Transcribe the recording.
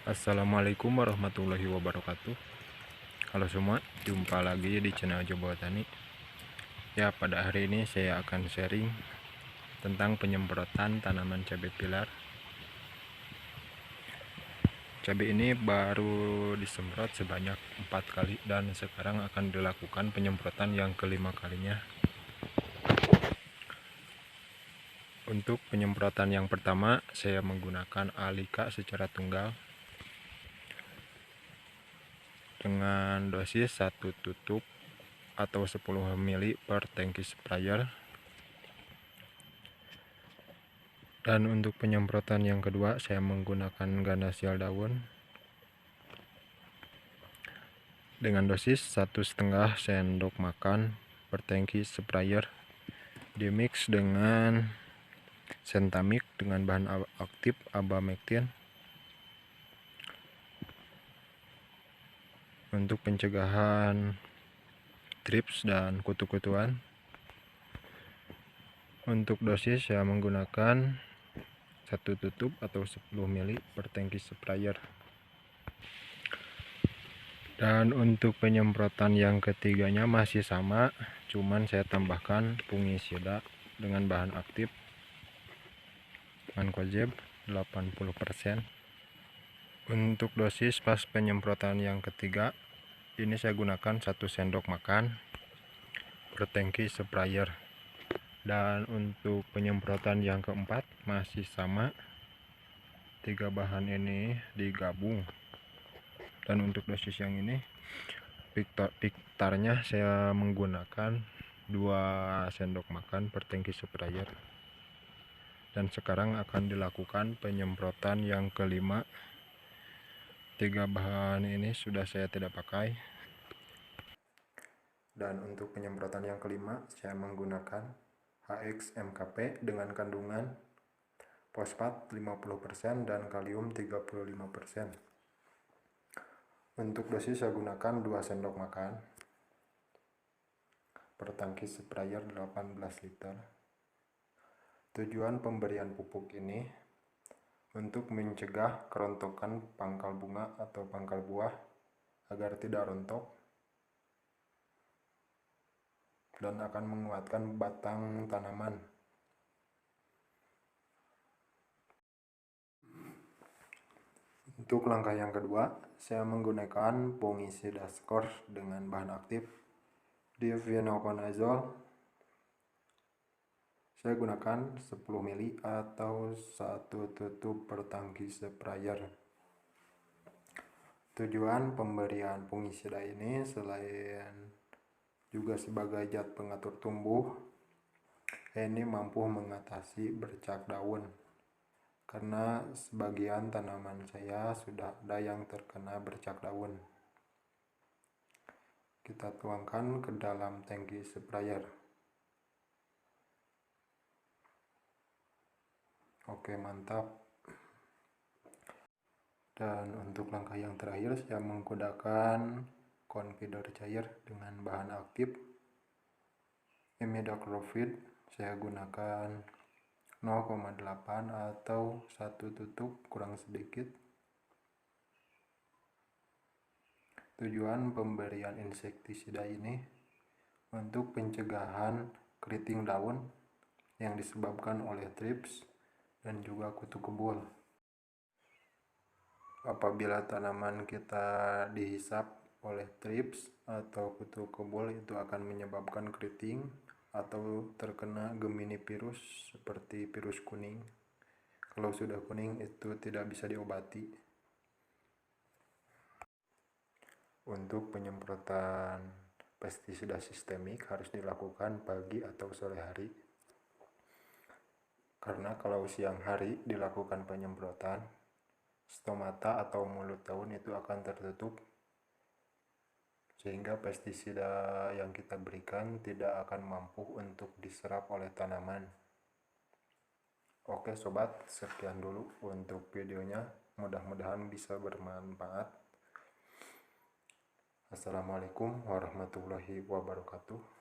Assalamualaikum warahmatullahi wabarakatuh. Halo semua, jumpa lagi di channel Jobo Tani. Ya, pada hari ini saya akan sharing tentang penyemprotan tanaman cabai pilar. Cabai ini baru disemprot sebanyak 4 kali dan sekarang akan dilakukan penyemprotan yang kelima kalinya. Untuk penyemprotan yang pertama, saya menggunakan Alika secara tunggal dengan dosis 1 tutup atau 10 ml per tangki sprayer. Dan untuk penyemprotan yang kedua, saya menggunakan Ganasial daun dengan dosis 1,5 sendok makan per tangki sprayer, dimix dengan Sentamix dengan bahan aktif Abamectin untuk pencegahan trips dan kutu-kutuan. Untuk dosis saya menggunakan 1 tutup atau 10 ml per tangki sprayer. Dan untuk penyemprotan yang ketiganya masih sama, cuman saya tambahkan fungisida dengan bahan aktif Mancozeb 80%. Untuk dosis pas penyemprotan yang ketiga, ini saya gunakan 1 sendok makan per tangki sprayer. Dan untuk penyemprotan yang keempat masih sama, 3 bahan ini digabung. Dan untuk dosis yang ini, piktarnya saya menggunakan 2 sendok makan per tangki sprayer. Dan sekarang akan dilakukan penyemprotan yang kelima. 3 bahan ini sudah saya tidak pakai. Dan untuk penyemprotan yang kelima, saya menggunakan HX MKP dengan kandungan fosfat 50% dan kalium 35%. Untuk dosis saya gunakan 2 sendok makan per tangki sprayer 18 liter. Tujuan pemberian pupuk ini untuk mencegah kerontokan pangkal bunga atau pangkal buah agar tidak rontok dan akan menguatkan batang tanaman. Untuk langkah yang kedua, saya menggunakan fungisida Scors dengan bahan aktif Difenoconazole. Saya gunakan 10 ml atau 1 tutup per tangki sprayer. Tujuan pemberian fungisida ini selain juga sebagai zat pengatur tumbuh, ini mampu mengatasi bercak daun. Karena sebagian tanaman saya sudah ada yang terkena bercak daun. Kita tuangkan ke dalam tangki sprayer. Oke, mantap. Dan untuk langkah yang terakhir, saya menggunakan confidor cair dengan bahan aktif imidacloprid. Saya gunakan 0,8 atau 1 tutup kurang sedikit. Tujuan pemberian insektisida ini untuk pencegahan keriting daun yang disebabkan oleh trips dan juga kutu kebul. Apabila tanaman kita dihisap oleh trips atau kutu kebul, itu akan menyebabkan keriting atau terkena Gemini virus seperti virus kuning. Kalau sudah kuning itu tidak bisa diobati. Untuk penyemprotan pestisida sistemik harus dilakukan pagi atau sore hari. Karena kalau siang hari dilakukan penyemprotan, stomata atau mulut daun itu akan tertutup, sehingga pestisida yang kita berikan tidak akan mampu untuk diserap oleh tanaman. Oke sobat, sekian dulu untuk videonya, mudah-mudahan bisa bermanfaat. Assalamualaikum warahmatullahi wabarakatuh.